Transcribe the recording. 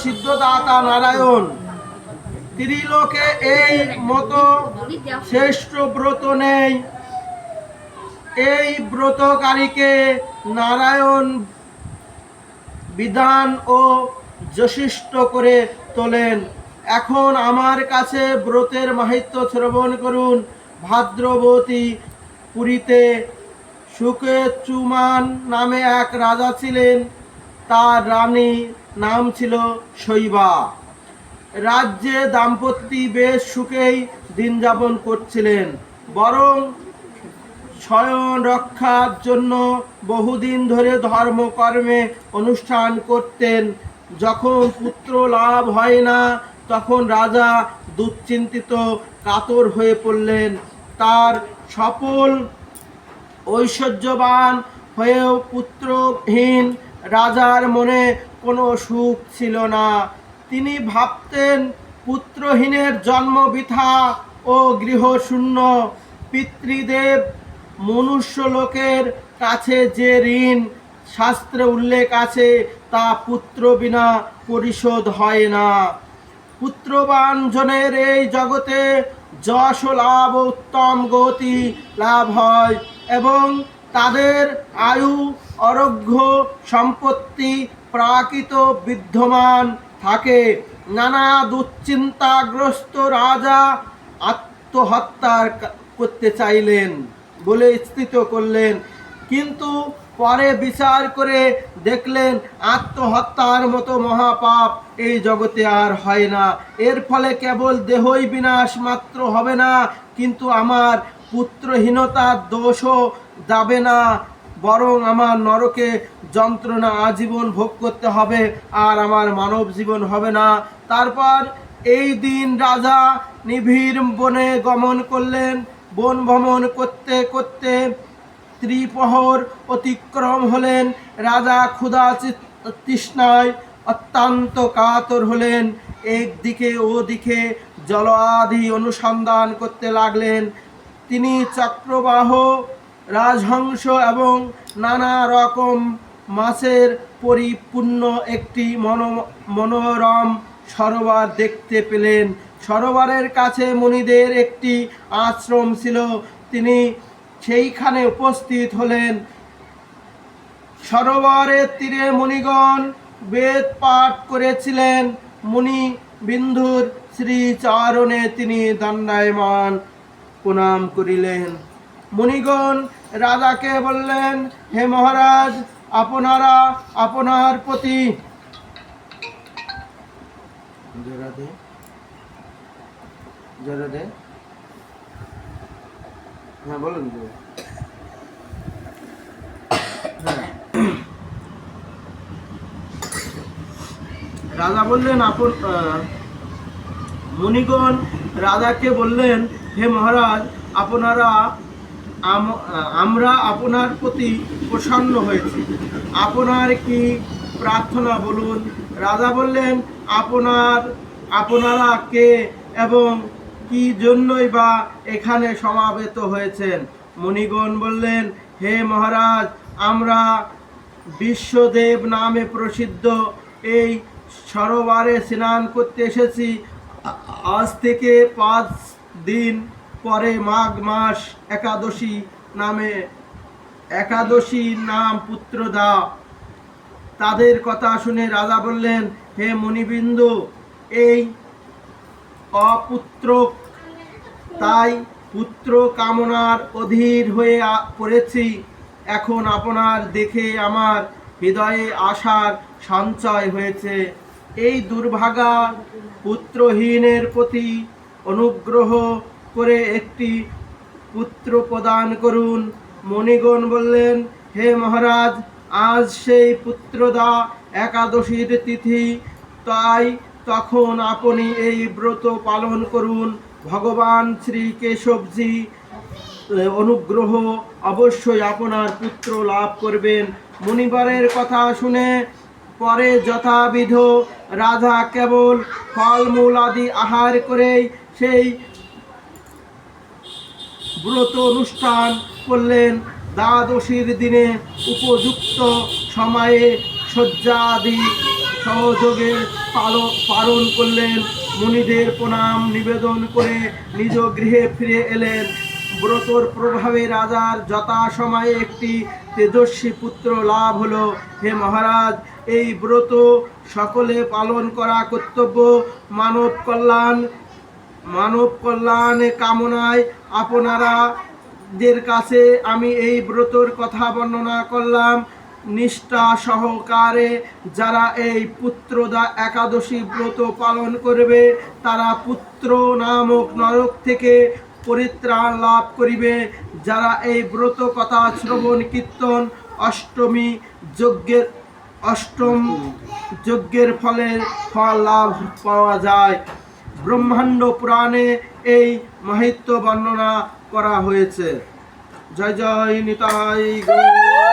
সিদ্ধদাতা নারায়ণ। ত্রিলোকে এই মতো শ্রেষ্ঠ ব্রত নেই। এই ব্রতকারীকে নারায়ণ বিধান ও যশিষ্ট করে তোলেন। এখন আমার কাছে ব্রতের মাহাত্ম্য শ্রবণ করুন। ভাদ্রবতী পুরীতে সুকেচুমান নামে এক রাজা ছিলেন। তার রানী নাম ছিল শৈবা। রাজ্যে দাম্পত্য বেশ সুখেই দিন যাপন করছিলেন, বরং স্বয়ং রক্ষার জন্য বহুদিন ধরে ধর্মকর্মে অনুষ্ঠান করতেন। যখন পুত্র লাভ হয় না, তখন রাজা দুশ্চিন্তিত কাতর হয়ে পড়লেন। তার সফল ঐশ্বর্যবান হয়েও পুত্রহীন রাজার মনে কোনো সুখ ছিল না। তিনি ভাবতেন, পুত্রহীনের জন্ম বৃথা ও গৃহশূন্য। পিতৃদেব মনুষ্যলোকের কাছে যে ঋণ শাস্ত্রে উল্লেখ আছে, তা পুত্র বিনা পরিশোধ হয় না। পুত্রবান জনের এই জগতে যশ লাভ ও উত্তম গতি লাভ হয় এবং তাদের আয়ু আরোগ্য সম্পত্তি প্রাকৃত বিদ্যমান থাকে। নানা দুশ্চিন্তাগ্রস্ত রাজা আত্মহত্যা করতে চাইলেন বলে স্থিত করলেন, কিন্তু পরে বিচার করে দেখলেন আত্মহত্যার মতো মহাপাপ এই জগতে আর হয় না। এর ফলে কেবল দেহই বিনাশ মাত্র হবে না, কিন্তু আমার পুত্রহীনতার দোষও যাবে না, বরং আমার নরকে যন্ত্রণা আজীবন ভোগ করতে হবে, আর আমার মানব জীবন হবে না। তারপর এই দিন রাজা নিবিড় বনে গমন করলেন। বন ভ্রমণ করতে করতে ত্রিপহর অতিক্রম হলেন। রাজা ক্ষুধা তৃষ্ণায় অত্যন্ত কাতর হলেন। একদিকে ওদিকে জলাদি অনুসন্ধান করতে লাগলেন। তিনি চক্রবাহ, রাজহংস এবং নানা রকম মাছের পরিপূর্ণ একটি মনোরম সরোবর দেখতে পেলেন। সরোবরের কাছে মুনিদের একটি আশ্রম ছিল। তিনি সেইখানে উপস্থিত হলেন। সরোবরের তীরে মুনিগণ বেদ পাঠ করেছিলেন। মুনি বিন্দুর শ্রীচরণে তিনি দণ্ডায়মান প্রণাম করিলেন। মুনিগণ রাজাকে বললেন, হে মহারাজ, আপনারা আপনার প্রতি হ্যাঁ বলুন। রাজা বললেন, মুনিগণ রাজাকে বললেন, হে মহারাজ, আমরা আপনার প্রতি প্রসন্ন হয়েছি। আপনার কি প্রার্থনা বলুন। রাজা বললেন, আপনারা কে এবং কি জন্যই বা এখানে সমাবেত হয়েছেন? মুনিগণ বললেন, হে মহারাজ, আমরা বিশ্বদেব নামে প্রসিদ্ধ এই সরোবরে স্নান করতে এসেছি। আজ থেকে 5 দিন পরে মাঘ মাস একাদশী নাম পুত্রদা। তাদের কথা শুনে রাজা বললেন, হে মুনিবিন্দু, এই অপুত্র, তাই পুত্র কামনার অধীর হয়ে পড়েছি। এখন আপনার দেখে আমার হৃদয়ে আশার সঞ্চয় হয়েছে। এই দুর্ভাগা পুত্রহীনের প্রতি অনুগ্রহ করে একটি পুত্র প্রদান করুন। মুনিগণ বললেন, হে মহারাজ, আজ সেই পুত্রদা একাদশীর তিথি, তাই তখন আপনি এই ব্রত পালন করুন। ভগবান শ্রী কেশবজি অনুগ্রহ অবশ্যই আপনার পুত্র লাভ করবেন। মুনিবরের কথা শুনে পরে যথাবিধ রাজা কেবল ফলমূল আদি আহার করেই সেই ব্রত অনুষ্ঠান করলেন। দ্বাদশীর দিনে উপযুক্ত সময়ে শয্যা আদি সহযোগে পালন করলেন। মুনিদের প্রণাম নিবেদন করে নিজ গৃহে ফিরে এলেন। ব্রতর প্রভাবে রাজার যথাসময়ে একটি তেজস্বী পুত্র লাভ হলো। হে মহারাজ, এই ব্রত সকলে পালন করা কর্তব্য। মানব কল্যাণ কামনায় আপনাদের কাছে আমি এই ব্রতর কথা বর্ণনা করলাম। নিষ্ঠা সহকারে যারা এই পুত্রদা একাদশী ব্রত পালন করবে, তারা পুত্র নামক নরক থেকে পরিত্রাণ লাভ করিবে। যারা এই ব্রত কথা শ্রবণ কীর্তন অষ্টম যজ্ঞের ফল লাভ পাওয়া যায়। ব্রহ্মাণ্ড পুরাণে এই মাহাত্ম্য বর্ণনা করা হয়েছে। জয় জয় নিতাই গৌর।